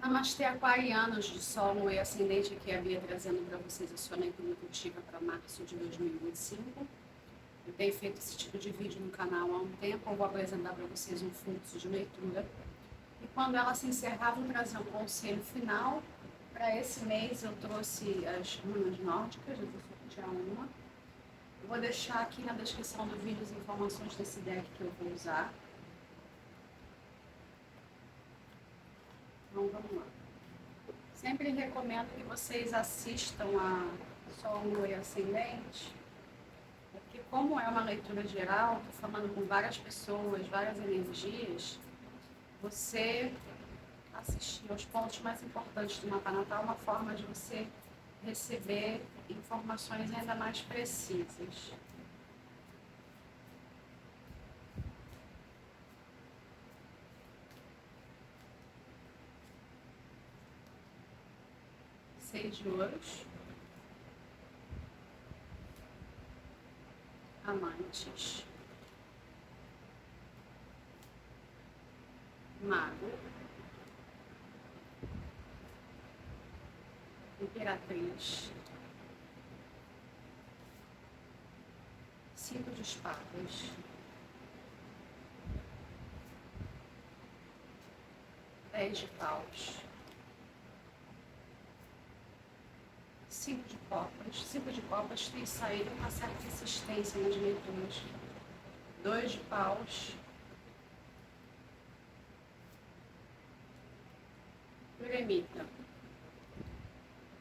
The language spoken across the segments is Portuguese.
Namastê, aquarianos de Sol, Lua e Ascendente, aqui é a Bia trazendo para vocês a sua leitura intuitiva para março de 2025. Eu tenho feito esse tipo de vídeo no canal há um tempo, eu vou apresentar para vocês um fluxo de leitura. E quando ela se encerrar, vou trazer um conselho final. Para esse mês eu trouxe as runas nórdicas, eu vou sortear uma. Eu vou deixar aqui na descrição do vídeo as informações desse deck que eu vou usar. Então vamos lá. Sempre recomendo que vocês assistam a Sol, Lua e Ascendente, porque como é uma leitura geral, estou falando com várias pessoas, várias energias, você assistir aos pontos mais importantes do mapa natal é uma forma de você receber informações ainda mais precisas. Seis de ouros, amantes, mago, imperatriz, cinco de espadas, 10 de paus, 5 de copas. 5 de copas tem saído com uma certa insistência nas leituras. 2 de paus, eremita.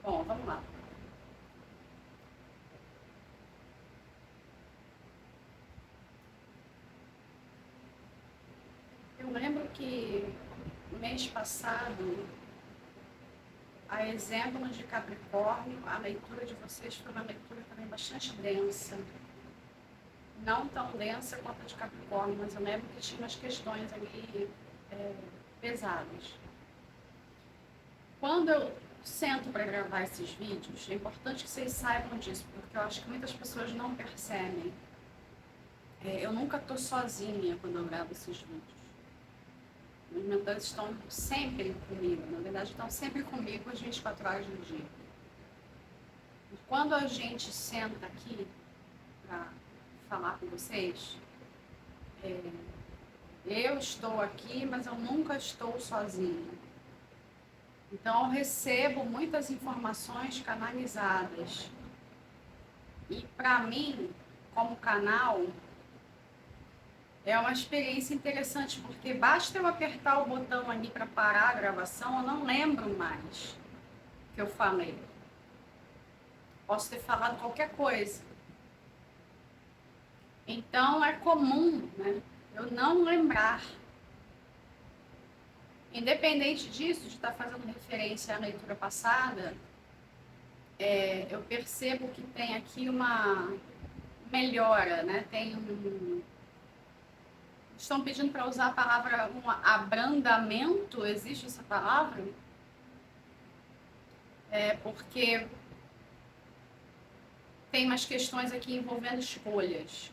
Bom, vamos lá. Eu lembro que no mês passado, a exemplo de Capricórnio, a leitura de vocês foi uma leitura também bastante densa. Não tão densa quanto a de Capricórnio, mas eu lembro que tinha umas questões ali pesadas. Quando eu sento para gravar esses vídeos, é importante que vocês saibam disso, porque eu acho que muitas pessoas não percebem. Eu nunca estou sozinha quando eu gravo esses vídeos. Os mentores estão sempre comigo, na verdade estão sempre comigo às 24 horas do dia. E quando a gente senta aqui para falar com vocês, eu estou aqui, mas eu nunca estou sozinha. Então eu recebo muitas informações canalizadas. E para mim, como canal, é uma experiência interessante, porque basta eu apertar o botão ali para parar a gravação, eu não lembro mais o que eu falei. Posso ter falado qualquer coisa. Então é comum, né, eu não lembrar. Independente disso, de estar fazendo referência à leitura passada, eu percebo que tem aqui uma melhora, né? Estão pedindo para usar a palavra um abrandamento, existe essa palavra? Porque tem umas questões aqui envolvendo escolhas.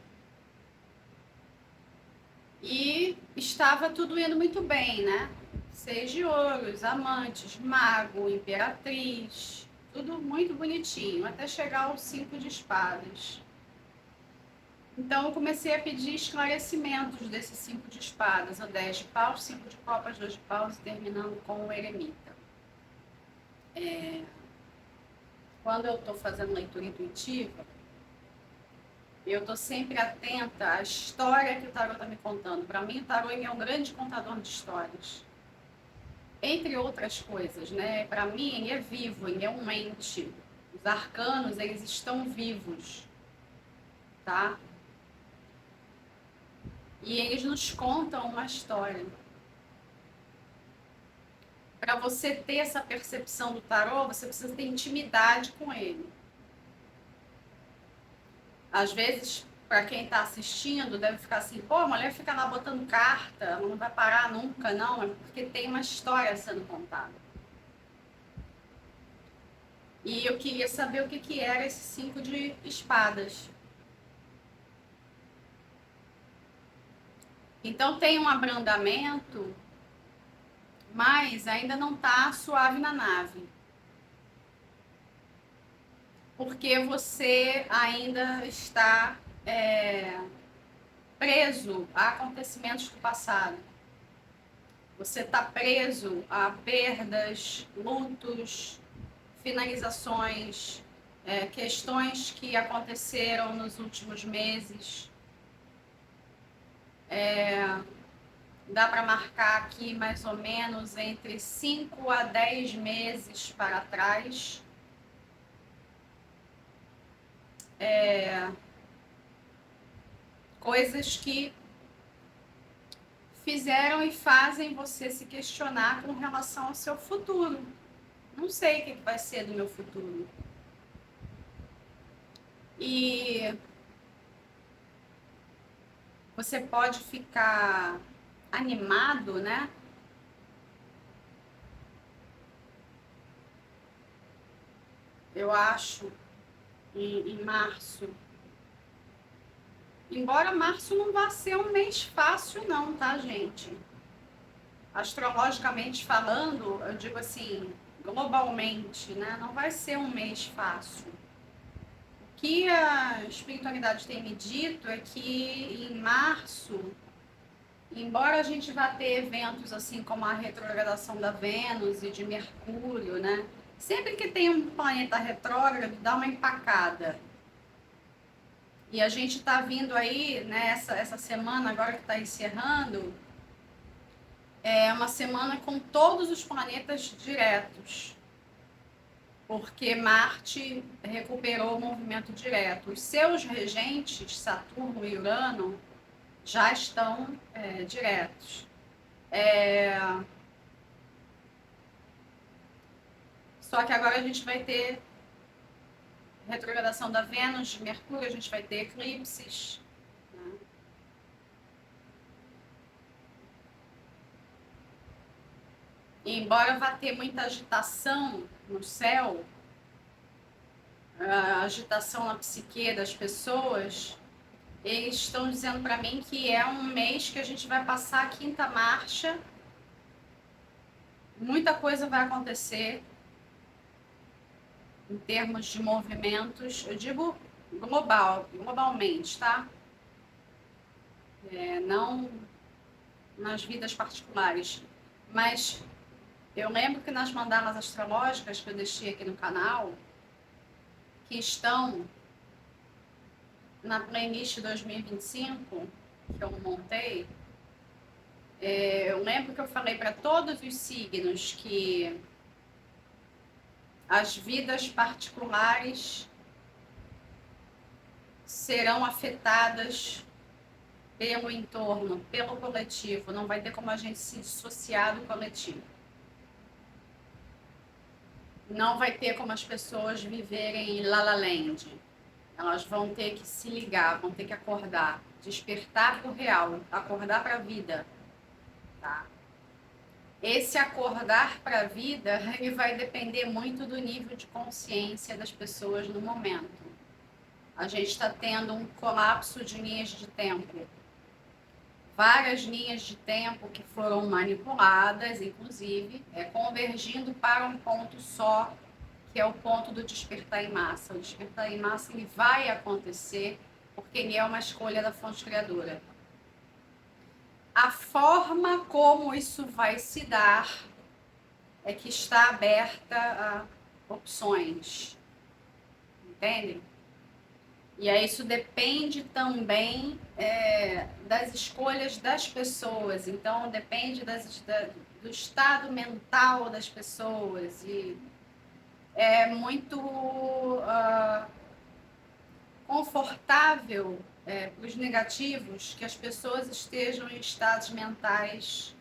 E estava tudo indo muito bem, né? 6 de ouros, amantes, mago, imperatriz, tudo muito bonitinho, até chegar aos 5 de espadas. Então eu comecei a pedir esclarecimentos desses 5 de espadas, o 10 de paus, 5 de copas, 2 de paus, terminando com o eremita. Quando eu estou fazendo leitura intuitiva, eu estou sempre atenta à história que o tarô está me contando. Para mim, o tarô é um grande contador de histórias. Entre outras coisas, né? Para mim, ele é vivo, ele é um ente. Os arcanos, eles estão vivos, tá? E eles nos contam uma história. Para você ter essa percepção do tarô, você precisa ter intimidade com ele. Às vezes, para quem está assistindo, deve ficar assim, pô, a mulher fica lá botando carta, ela não vai parar nunca, não. É porque tem uma história sendo contada. E eu queria saber o que era esse 5 de espadas. Então tem um abrandamento, mas ainda não está suave na nave. Porque você ainda está preso a acontecimentos do passado. Você está preso a perdas, lutos, finalizações, questões que aconteceram nos últimos meses. Dá para marcar aqui mais ou menos entre 5 a 10 meses para trás. Coisas que fizeram e fazem você se questionar com relação ao seu futuro. Não sei o que vai ser do meu futuro. E você pode ficar animado, né? Eu acho, em março. Embora março não vá ser um mês fácil, não, tá, gente? Astrologicamente falando, eu digo assim, globalmente, né? Não vai ser um mês fácil. O que a espiritualidade tem me dito é que em março, embora a gente vá ter eventos assim como a retrogradação da Vênus e de Mercúrio, né? Sempre que tem um planeta retrógrado, dá uma empacada. E a gente está vindo aí, né, essa semana agora que está encerrando, é uma semana com todos os planetas diretos. Porque Marte recuperou o movimento direto. Os seus regentes, Saturno e Urano, já estão diretos. Só que agora a gente vai ter retrogradação da Vênus, de Mercúrio, a gente vai ter eclipses. Né? E embora vá ter muita agitação no céu, a agitação na psique das pessoas, eles estão dizendo para mim que é um mês que a gente vai passar a quinta marcha, muita coisa vai acontecer em termos de movimentos, eu digo globalmente, tá? Não nas vidas particulares, mas eu lembro que nas mandalas astrológicas que eu deixei aqui no canal, que estão na playlist 2025, que eu montei, eu lembro que eu falei para todos os signos que as vidas particulares serão afetadas pelo entorno, pelo coletivo. Não vai ter como a gente se dissociar do coletivo. Não vai ter como as pessoas viverem em La La Land. Elas vão ter que se ligar, vão ter que acordar, despertar para o real, acordar para a vida. Tá? Esse acordar para a vida, ele vai depender muito do nível de consciência das pessoas no momento. A gente está tendo um colapso de linhas de tempo. Várias linhas de tempo que foram manipuladas, inclusive, convergindo para um ponto só, que é o ponto do despertar em massa. O despertar em massa ele vai acontecer porque ele é uma escolha da fonte criadora. A forma como isso vai se dar é que está aberta a opções, entende? E aí isso depende também das escolhas das pessoas, então depende do estado mental das pessoas, e é muito confortável para os negativos que as pessoas estejam em estados mentais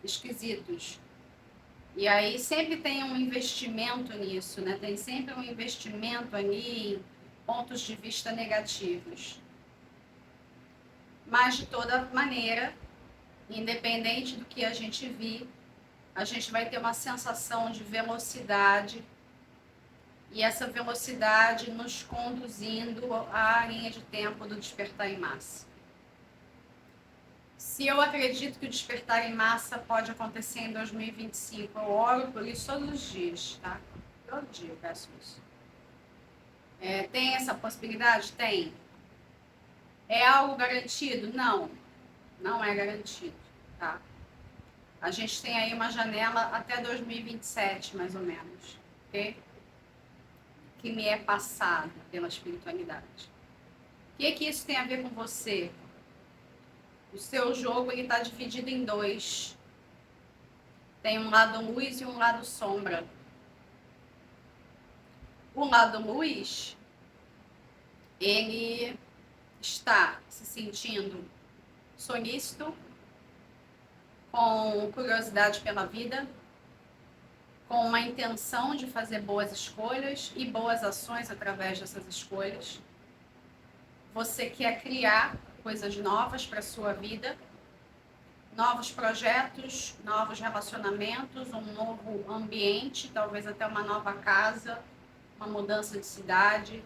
esquisitos. E aí sempre tem um investimento nisso, né? Tem sempre um investimento ali em pontos de vista negativos. Mas, de toda maneira, independente do que a gente vir, a gente vai ter uma sensação de velocidade, e essa velocidade nos conduzindo à linha de tempo do despertar em massa. Se eu acredito que o despertar em massa pode acontecer em 2025, eu oro por isso todos os dias, tá? Todo dia eu peço isso. Tem essa possibilidade? Tem. É algo garantido? Não, não é garantido, tá? A gente tem aí uma janela até 2027, mais ou menos, ok? Que me é passado pela espiritualidade. O que isso tem a ver com você? O seu jogo está dividido em dois. Tem um lado luz e um lado sombra. O lado luz, ele está se sentindo solícito, com curiosidade pela vida, com uma intenção de fazer boas escolhas e boas ações através dessas escolhas. Você quer criar coisas novas para a sua vida, novos projetos, novos relacionamentos, um novo ambiente, talvez até uma nova casa, uma mudança de cidade,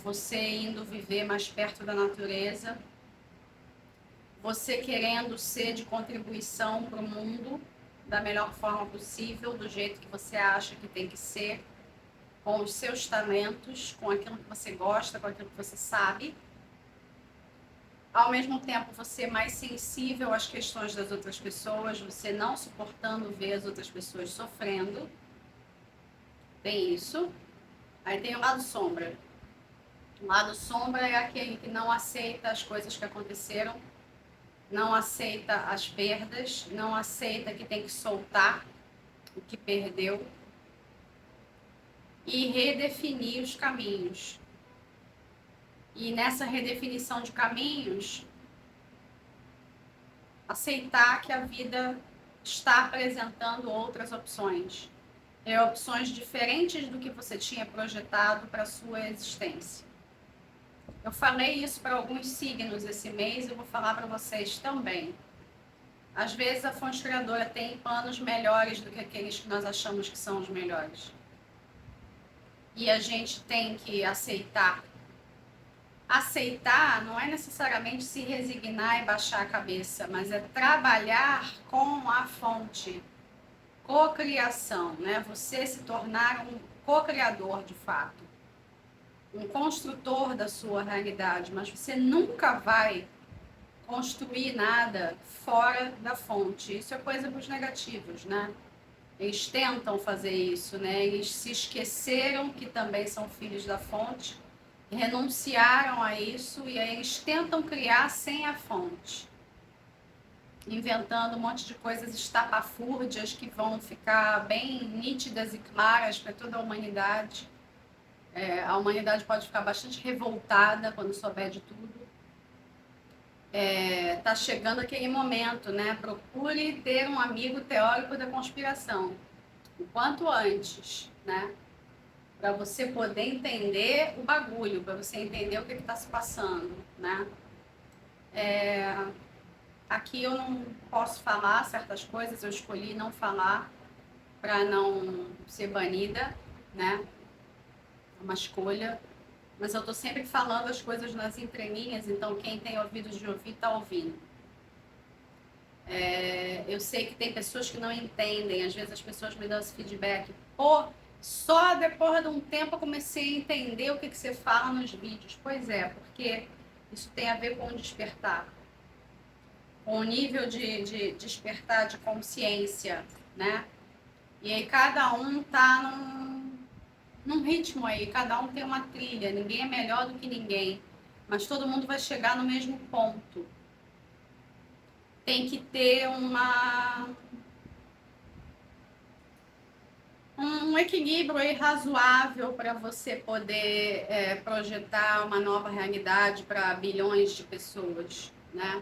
você indo viver mais perto da natureza, você querendo ser de contribuição para o mundo da melhor forma possível, do jeito que você acha que tem que ser, com os seus talentos, com aquilo que você gosta, com aquilo que você sabe. Ao mesmo tempo, você é mais sensível às questões das outras pessoas, você não suportando ver as outras pessoas sofrendo. Tem isso. Aí tem o lado sombra. O lado sombra é aquele que não aceita as coisas que aconteceram, não aceita as perdas, não aceita que tem que soltar o que perdeu e redefinir os caminhos. E nessa redefinição de caminhos, aceitar que a vida está apresentando outras opções. Opções diferentes do que você tinha projetado para a sua existência. Eu falei isso para alguns signos esse mês e eu vou falar para vocês também. Às vezes a fonte criadora tem planos melhores do que aqueles que nós achamos que são os melhores. E a gente tem que aceitar. Aceitar não é necessariamente se resignar e baixar a cabeça, mas é trabalhar com a fonte. Cocriação, né? Você se tornar um co-criador de fato. Um construtor da sua realidade, mas você nunca vai construir nada fora da fonte. Isso é coisa dos negativos, né? Eles tentam fazer isso, né? Eles se esqueceram que também são filhos da fonte, renunciaram a isso e aí eles tentam criar sem a fonte, inventando um monte de coisas estapafúrdias que vão ficar bem nítidas e claras para toda a humanidade. A humanidade pode ficar bastante revoltada quando souber de tudo. Tá chegando aquele momento, né? Procure ter um amigo teórico da conspiração, o quanto antes, né? Para você poder entender o bagulho, para você entender o que está se passando, né? Aqui eu não posso falar certas coisas, eu escolhi não falar para não ser banida, né? É uma escolha. Mas eu estou sempre falando as coisas nas entrelinhas, então quem tem ouvidos de ouvir está ouvindo. Eu sei que tem pessoas que não entendem, às vezes as pessoas me dão esse feedback. Pô, só depois de um tempo eu comecei a entender o que você fala nos vídeos. Pois é, porque isso tem a ver com o despertar. Com o nível de despertar de consciência, né? E aí cada um tá num ritmo aí, cada um tem uma trilha, ninguém é melhor do que ninguém, mas todo mundo vai chegar no mesmo ponto. Tem que ter um equilíbrio aí razoável para você poder projetar uma nova realidade para bilhões de pessoas, né?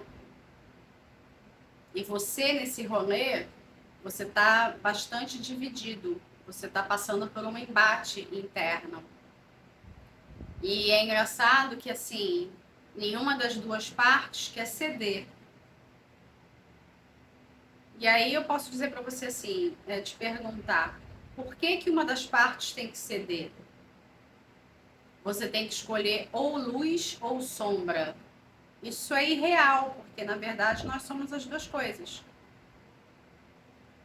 E você, nesse rolê, você está bastante dividido. Você está passando por um embate interno. E é engraçado que, assim, nenhuma das duas partes quer ceder. E aí eu posso dizer para você assim, te perguntar, por que uma das partes tem que ceder? Você tem que escolher ou luz ou sombra. Isso é irreal, porque na verdade nós somos as duas coisas.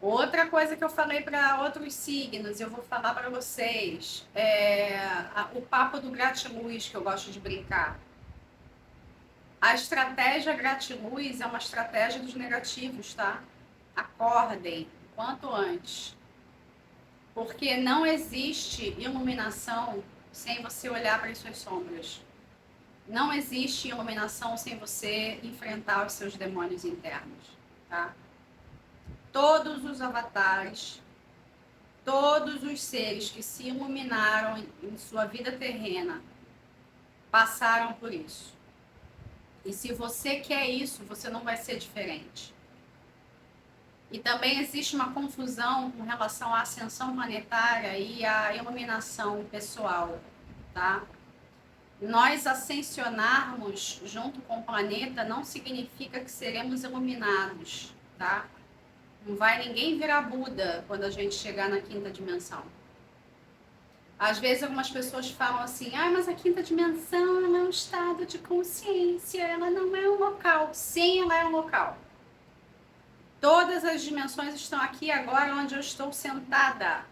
Outra coisa que eu falei para outros signos, eu vou falar para vocês, o papo do gratiluz, que eu gosto de brincar. A estratégia gratiluz é uma estratégia dos negativos, tá? Acordem quanto antes. Porque não existe iluminação sem você olhar para as suas sombras. Não existe iluminação sem você enfrentar os seus demônios internos, tá? Todos os avatares, todos os seres que se iluminaram em sua vida terrena passaram por isso. E se você quer isso, você não vai ser diferente. E também existe uma confusão com relação à ascensão planetária e à iluminação pessoal, tá? Nós ascensionarmos junto com o planeta não significa que seremos iluminados, tá? Não vai ninguém virar Buda quando a gente chegar na quinta dimensão. Às vezes algumas pessoas falam assim, mas a quinta dimensão ela é um estado de consciência, ela não é um local. Sim, ela é um local. Todas as dimensões estão aqui agora onde eu estou sentada.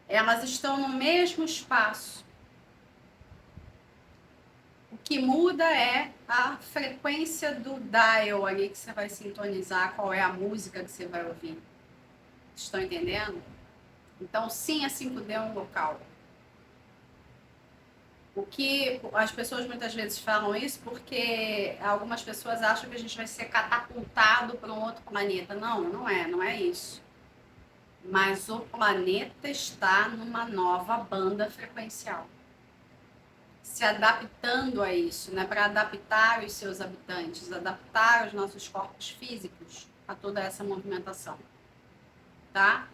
Elas estão no mesmo espaço. O que muda é a frequência do dial ali que você vai sintonizar, qual é a música que você vai ouvir. Estão entendendo? Então, sim, a 5D é um local. O que as pessoas muitas vezes falam isso porque algumas pessoas acham que a gente vai ser catapultado para um outro planeta. Não, não é isso. Mas o planeta está numa nova banda frequencial. Se adaptando a isso, né? Para adaptar os seus habitantes, adaptar os nossos corpos físicos a toda essa movimentação. Tá?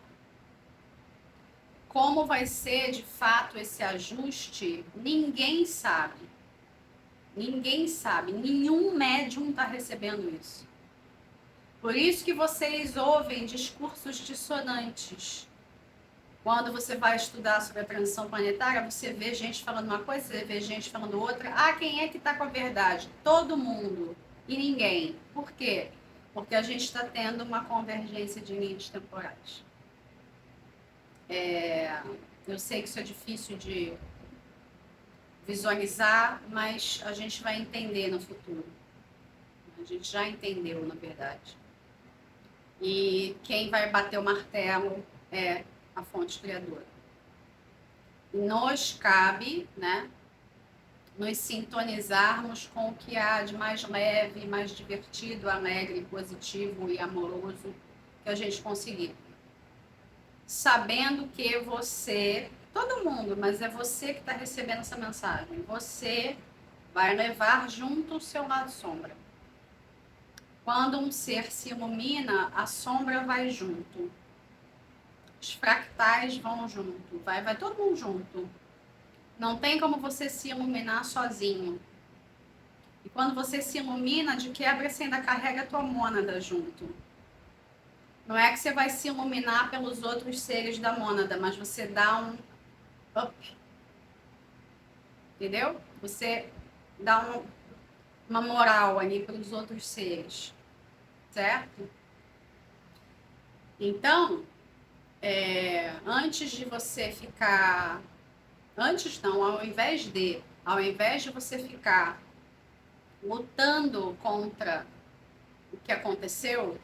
Como vai ser de fato esse ajuste, ninguém sabe. Ninguém sabe. Nenhum médium está recebendo isso. Por isso que vocês ouvem discursos dissonantes. Quando você vai estudar sobre a transição planetária, você vê gente falando uma coisa, você vê gente falando outra. Quem é que está com a verdade? Todo mundo e ninguém. Por quê? Porque a gente está tendo uma convergência de linhas temporais. Eu sei que isso é difícil de visualizar, mas a gente vai entender no futuro. A gente já entendeu, na verdade. E quem vai bater o martelo é a fonte criadora. Nos cabe, né, nos sintonizarmos com o que há de mais leve, mais divertido, alegre, positivo e amoroso que a gente conseguir. Sabendo que você, todo mundo, mas é você que está recebendo essa mensagem, você vai levar junto o seu lado sombra. Quando um ser se ilumina, a sombra vai junto. Os fractais vão junto, vai todo mundo junto. Não tem como você se iluminar sozinho. E quando você se ilumina, de quebra você ainda carrega a tua mônada junto. Não é que você vai se iluminar pelos outros seres da mônada, mas você dá um up. Entendeu? Você dá uma moral ali para os outros seres. Certo? Então, antes de você ficar... Antes não, ao invés de você ficar lutando contra o que aconteceu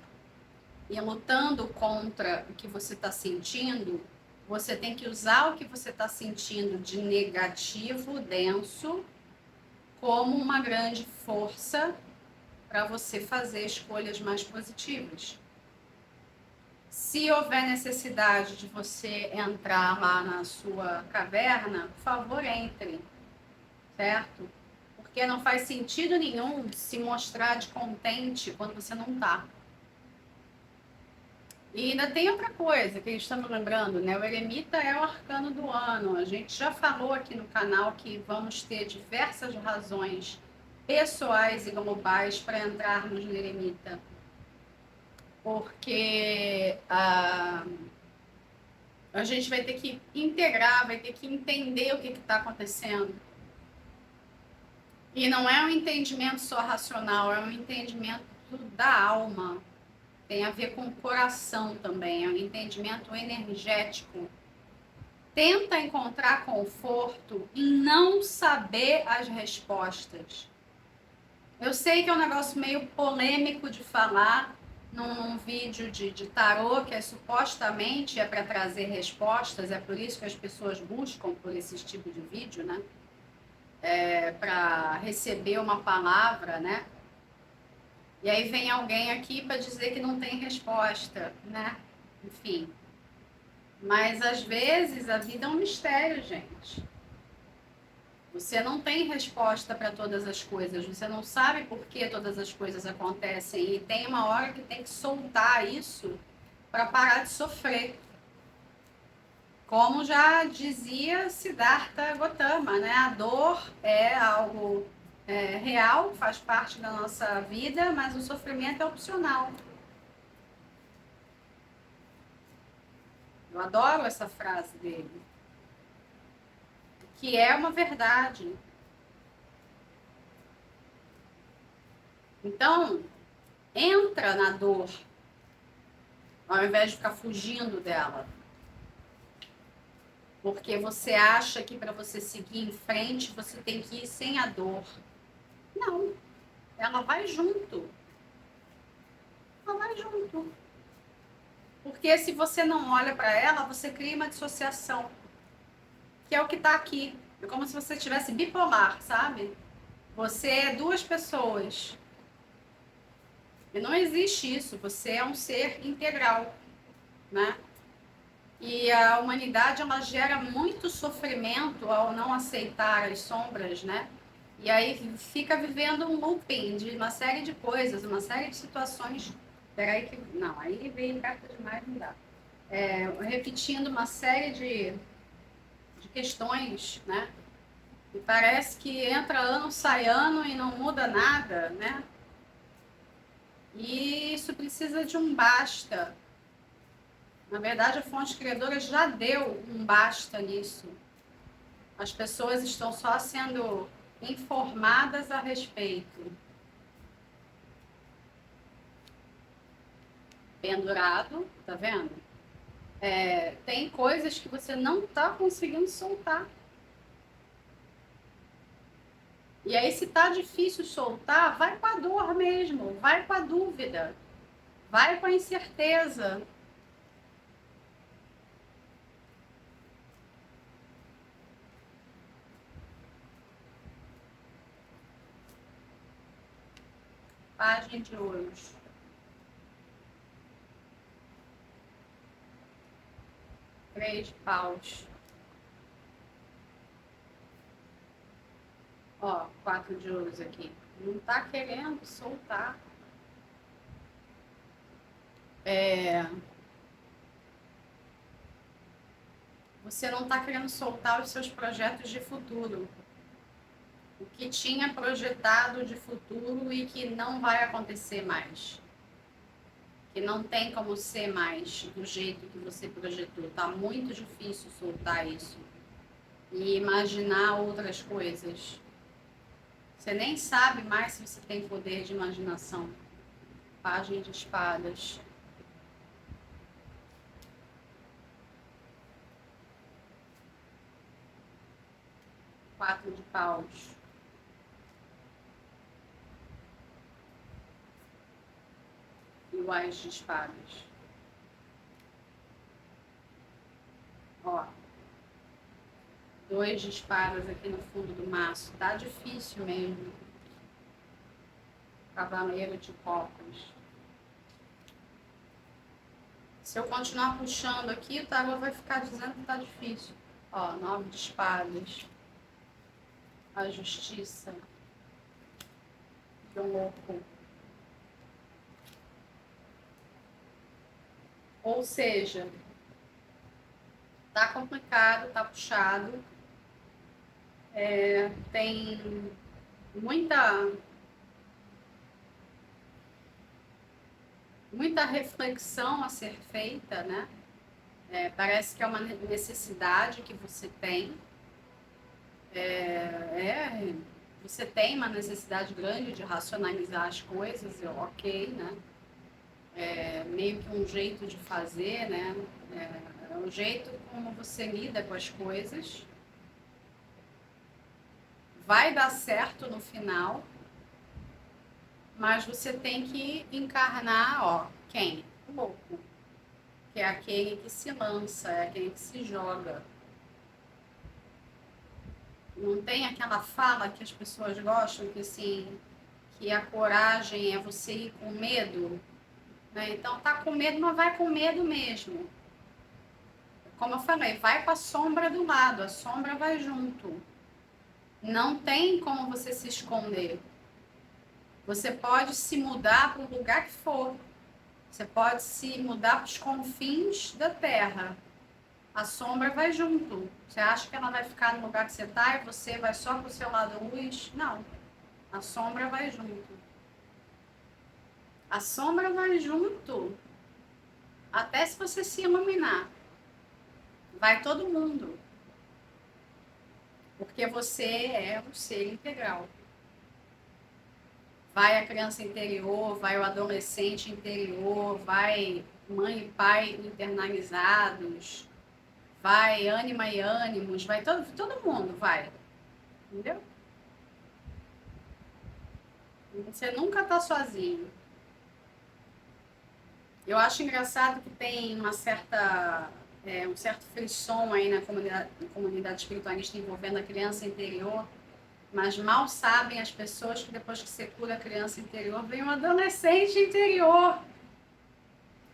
e lutando contra o que você está sentindo, você tem que usar o que você está sentindo de negativo, denso, como uma grande força para você fazer escolhas mais positivas. Se houver necessidade de você entrar lá na sua caverna, por favor, entre, certo? Porque não faz sentido nenhum se mostrar de contente quando você não está. E ainda tem outra coisa que a gente está me lembrando, né? O eremita é o arcano do ano. A gente já falou aqui no canal que vamos ter diversas razões pessoais e globais para entrarmos no eremita. Porque a gente vai ter que integrar, vai ter que entender o que está acontecendo. E não é um entendimento só racional, é um entendimento da alma. Tem a ver com o coração também, é um entendimento energético. Tenta encontrar conforto em não saber as respostas. Eu sei que é um negócio meio polêmico de falar num vídeo de tarô, que supostamente é para trazer respostas, é por isso que as pessoas buscam por esse tipo de vídeo, né? Para receber uma palavra, né? E aí vem alguém aqui para dizer que não tem resposta, né? Enfim. Mas às vezes a vida é um mistério, gente. Você não tem resposta para todas as coisas, você não sabe por que todas as coisas acontecem e tem uma hora que tem que soltar isso para parar de sofrer. Como já dizia Siddhartha Gautama, né? A dor é algo real, faz parte da nossa vida, mas o sofrimento é opcional. Eu adoro essa frase dele, que é uma verdade. Então, entra na dor, ao invés de ficar fugindo dela. Porque você acha que para você seguir em frente, você tem que ir sem a dor. Não, ela vai junto. Ela vai junto. Porque se você não olha para ela, você cria uma dissociação, que é o que está aqui. É como se você estivesse bipolar, sabe? Você é duas pessoas. E não existe isso, você é um ser integral, né? E a humanidade, ela gera muito sofrimento ao não aceitar as sombras, né? E aí fica vivendo um looping de uma série de coisas, uma série de situações. Peraí que... Não, aí veio carta demais, não dá. Repetindo uma série de questões, né? E parece que entra ano, sai ano e não muda nada, né? E isso precisa de um basta. Na verdade, a fonte criadora já deu um basta nisso. As pessoas estão só sendo informadas a respeito. Pendurado, tá vendo? Tem coisas que você não tá conseguindo soltar. E aí, se tá difícil soltar, vai com a dor mesmo, vai com a dúvida, vai com a incerteza. Página de ouros. Três paus. Ó, 4 de ouros aqui. Não tá querendo soltar. Você não tá querendo soltar os seus projetos de futuro. O que tinha projetado de futuro e que não vai acontecer mais. Que não tem como ser mais do jeito que você projetou. Tá muito difícil soltar isso. E imaginar outras coisas. Você nem sabe mais se você tem poder de imaginação. Página de espadas. 4 de paus. E o Ás de espadas. Ó. 2 de espadas aqui no fundo do maço. Tá difícil mesmo. Cavaleiro de copas. Se eu continuar puxando aqui, o tarô vai ficar dizendo que tá difícil. Ó, 9 de espadas. A justiça. Que louco. Ou seja, tá complicado, tá puxado. Tem muita reflexão a ser feita, né? Parece que é uma necessidade que você tem. você tem uma necessidade grande de racionalizar as coisas, ok, né? É meio que um jeito de fazer, né? É um jeito como você lida com as coisas. Vai dar certo no final, mas você tem que encarnar, ó, quem? O louco. Que é aquele que se lança, é aquele que se joga. Não tem aquela fala que as pessoas gostam, que assim, que a coragem é você ir com medo, né? Então tá com medo, mas vai com medo mesmo. Como eu falei, vai com a sombra do lado, a sombra vai junto. Não tem como você se esconder. Você pode se mudar para o lugar que for. Você pode se mudar para os confins da terra. A sombra vai junto. Você acha que ela vai ficar no lugar que você está e você vai só para o seu lado luz? Não. A sombra vai junto. A sombra vai junto. Até se você se iluminar. Vai todo mundo. Porque você é um ser integral. Vai a criança interior, vai o adolescente interior, vai mãe e pai internalizados, vai ânima e ânimos, vai todo mundo, vai. Entendeu? Você nunca tá sozinho. Eu acho engraçado que tem uma certa, um certo frisson aí na comunidade espiritualista envolvendo a criança interior, mas mal sabem as pessoas que depois que você cura a criança interior, vem um adolescente interior.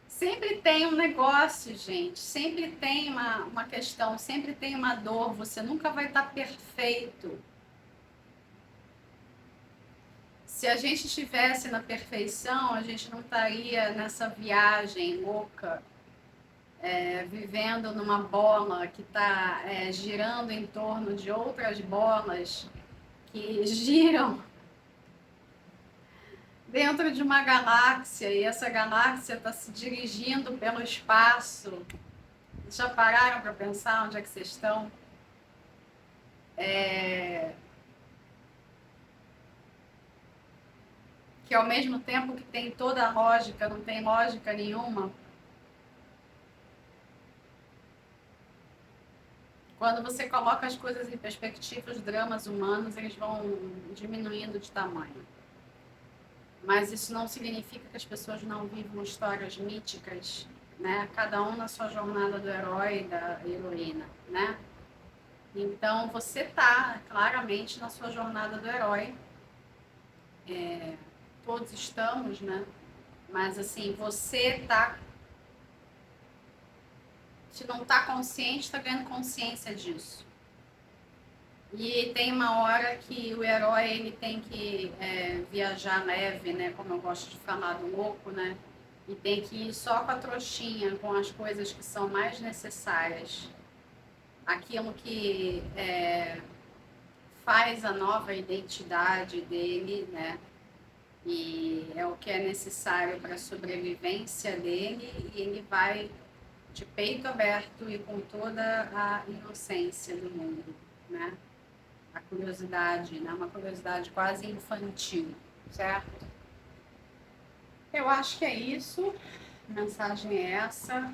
Sempre tem um negócio, gente. Sempre tem uma questão, sempre tem uma dor. Você nunca vai estar perfeito. Se a gente estivesse na perfeição, a gente não estaria nessa viagem louca, vivendo numa bola que está girando em torno de outras bolas que giram dentro de uma galáxia e essa galáxia está se dirigindo pelo espaço. Já pararam para pensar onde é que vocês estão? Que ao mesmo tempo que tem toda a lógica, não tem lógica nenhuma. Quando você coloca as coisas em perspectiva, os dramas humanos, eles vão diminuindo de tamanho. Mas isso não significa que as pessoas não vivam histórias míticas, né? Cada um na sua jornada do herói e da heroína, né? Então você tá claramente na sua jornada do herói. Todos estamos, né? Mas assim, você tá, se não tá consciente, tá ganhando consciência disso. E tem uma hora que o herói ele tem que viajar leve, né? Como eu gosto de falar do louco, né? E tem que ir só com a trouxinha, com as coisas que são mais necessárias. Aquilo que faz a nova identidade dele, né? E é o que é necessário para a sobrevivência dele, e ele vai de peito aberto e com toda a inocência do mundo, né? A curiosidade, né? Uma curiosidade quase infantil, certo? Eu acho que é isso. A mensagem é essa.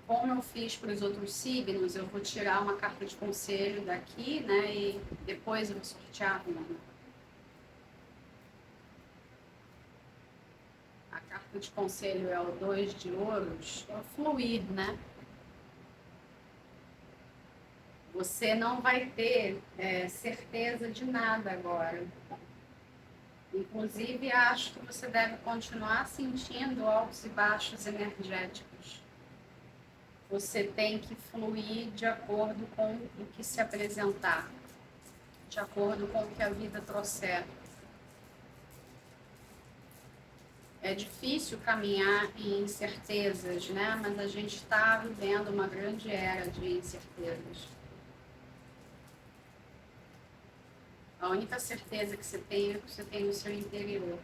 Como eu fiz para os outros signos, eu vou tirar uma carta de conselho daqui, né? E depois eu vou sortear uma. A carta de conselho é o 2 de ouros, é o fluir, né? Você não vai ter certeza de nada agora. Inclusive, acho que você deve continuar sentindo altos e baixos energéticos. Você tem que fluir de acordo com o que se apresentar, de acordo com o que a vida trouxer. É difícil caminhar em incertezas, né? Mas a gente está vivendo uma grande era de incertezas. A única certeza que você tem é que você tem no seu interior.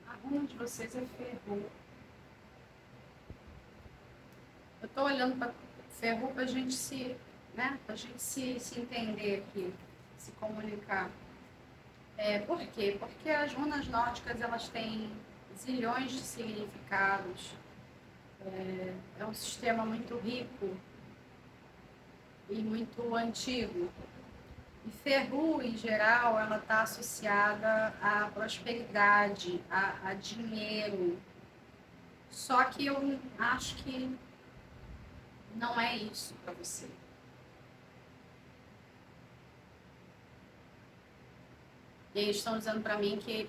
A runa de vocês é ferro. tô olhando para Ferru para a gente né, para a gente se entender aqui, se comunicar. Por quê? Porque as runas nórdicas, elas têm zilhões de significados. É um sistema muito rico e muito antigo. E Ferru, em geral, ela está associada à prosperidade, a dinheiro. Só que eu acho que não é isso para você. E eles estão dizendo para mim que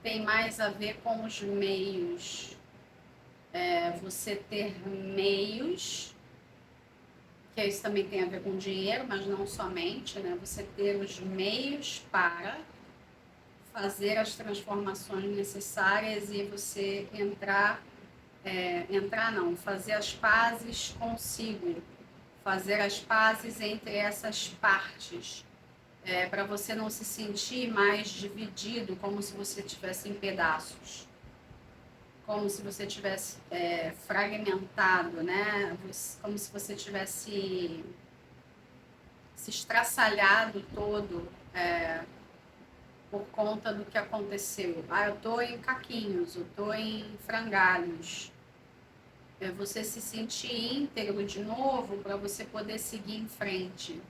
tem mais a ver com os meios. Você ter meios, que isso também tem a ver com dinheiro, mas não somente, né? Você ter os meios para fazer as transformações necessárias e você fazer as pazes consigo, fazer as pazes entre essas partes, para você não se sentir mais dividido, como se você estivesse em pedaços, como se você tivesse fragmentado, né? Como se você tivesse se estraçalhado todo por conta do que aconteceu. Eu tô em caquinhos, eu tô em frangalhos. Você se sentir íntegro de novo para você poder seguir em frente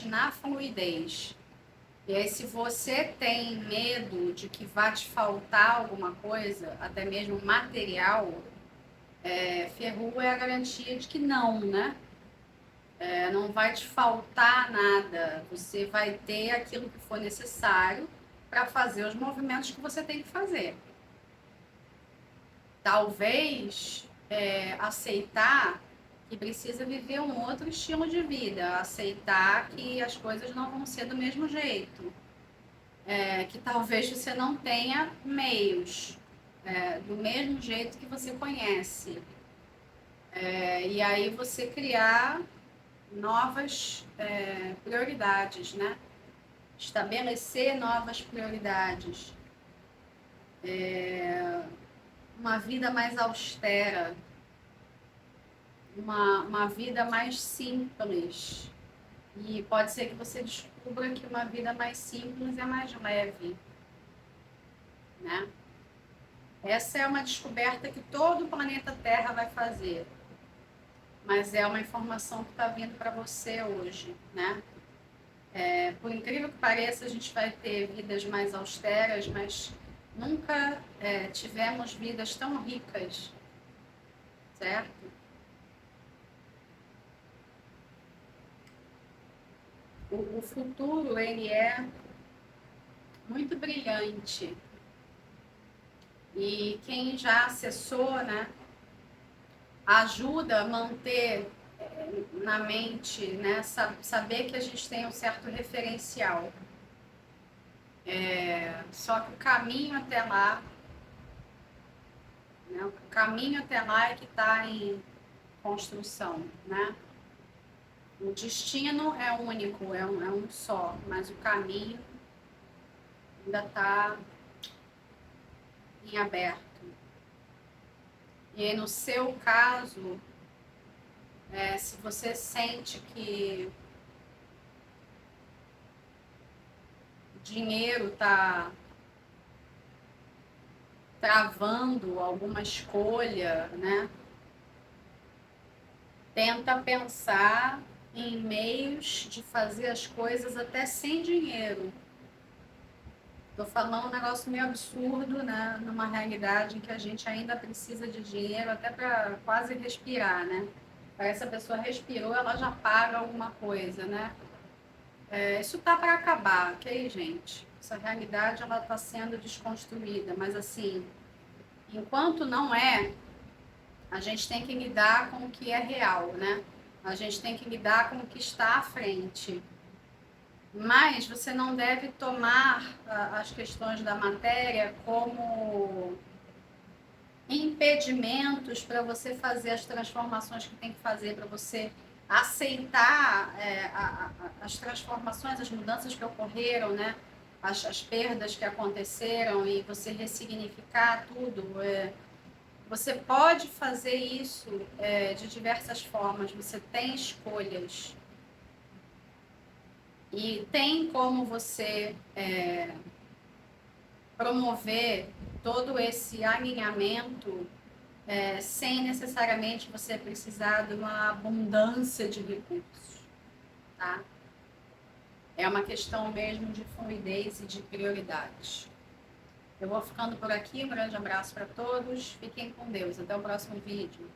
na fluidez. E aí, se você tem medo de que vá te faltar alguma coisa, até mesmo material, Ferru é a garantia de que não, né? Não vai te faltar nada. Você vai ter aquilo que for necessário para fazer os movimentos que você tem que fazer. Talvez aceitar que precisa viver um outro estilo de vida, aceitar que as coisas não vão ser do mesmo jeito, que talvez você não tenha meios do mesmo jeito que você conhece. E aí você criar novas prioridades, né? Estabelecer novas prioridades. Uma vida mais austera, uma vida mais simples. E pode ser que você descubra que uma vida mais simples é mais leve, né? Essa é uma descoberta que todo o planeta Terra vai fazer. Mas é uma informação que está vindo para você hoje, né? Por incrível que pareça, a gente vai ter vidas mais austeras, mas nunca tivemos vidas tão ricas, certo? O futuro, ele é muito brilhante. E quem já acessou, né, ajuda a manter na mente, né, saber que a gente tem um certo referencial. Só que o caminho até lá, né, o caminho até lá é que está em construção, né? O destino é único, é um só, mas o caminho ainda está em aberto. E aí, no seu caso, se você sente que o dinheiro está travando alguma escolha, né? Tenta pensar em meios de fazer as coisas até sem dinheiro. Tô falando um negócio meio absurdo, né? Numa realidade em que a gente ainda precisa de dinheiro até para quase respirar, né? Parece que a pessoa respirou, ela já paga alguma coisa, né? Isso tá para acabar, ok, gente? Essa realidade, ela tá sendo desconstruída, mas assim, enquanto não a gente tem que lidar com o que é real, né? A gente tem que lidar com o que está à frente. Mas você não deve tomar as questões da matéria como impedimentos para você fazer as transformações que tem que fazer, para você aceitar as transformações, as mudanças que ocorreram, né? As perdas que aconteceram e você ressignificar tudo. Você pode fazer isso de diversas formas, você tem escolhas. E tem como você promover todo esse alinhamento sem necessariamente você precisar de uma abundância de recursos, tá? É uma questão mesmo de fluidez e de prioridades. Eu vou ficando por aqui, um grande abraço para todos, fiquem com Deus, até o próximo vídeo.